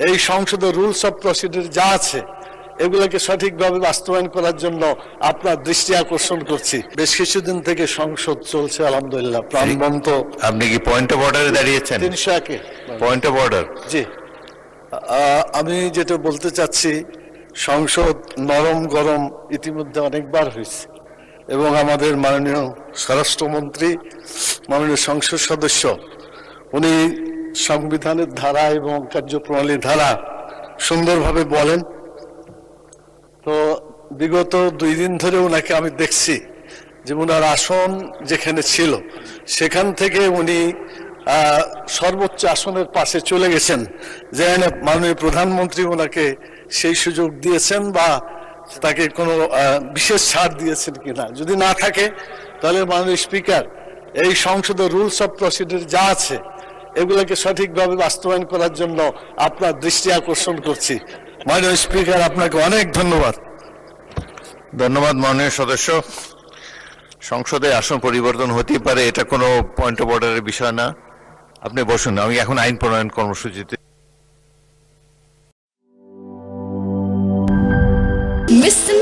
এই সংসদের rules of procedure যা আছে এগুলোকে সঠিকভাবে বাস্তবায়ন করার জন্য আপনার দৃষ্টি আকর্ষণ করছি। বেশ কিছুদিন থেকে সংসদ চলছে আলহামদুলিল্লাহ প্রাণবন্ত। আপনি কি পয়েন্ট অফ অর্ডারে দাঁড়িয়েছেন? 301-এ পয়েন্ট অফ অর্ডার। জি, আমি যেটা বলতে চাচ্ছি, সংসদ নরম গরম ইতিমধ্যে অনেকবার হয়েছে এবং আমাদের মাননীয় স্বরাষ্ট্রমন্ত্রী, মাননীয় সংসদ সদস্য, উনি সংবিধানের ধারা এবং কার্যপ্রণালীর ধারা সুন্দরভাবে বলেন। তো বিগত 2 দিন ধরে ওনাকে আমি দেখছি যে ওনার আসন যেখানে ছিল সেখান থেকে উনি সর্বোচ্চ আসনের পাশে চলে গেছেন, যেখানে মাননীয় প্রধানমন্ত্রী ওনাকে সেই সুযোগ দিয়েছেন বা তাকে কোনো বিশেষ ছাড় দিয়েছেন কিনা। যদি না থাকে তাহলে মাননীয় স্পিকার, এই সংসদের রুলস অফ প্রসিডিউর যা আছে এগুলোকে সঠিকভাবে বাস্তবায়ন করার জন্য আপনার দৃষ্টি আকর্ষণ করছি। মাননীয় স্পিকার, আপনাকে অনেক ধন্যবাদ। ধন্যবাদ মাননীয় সদস্য। সংসদে আসন পরিবর্তন হতেই পারে, এটা কোনো পয়েন্ট অফ অর্ডারের বিষয় না। আপনি বসুন, আমি এখন আইন প্রণয়ন কর্মসূচিতে। Mr.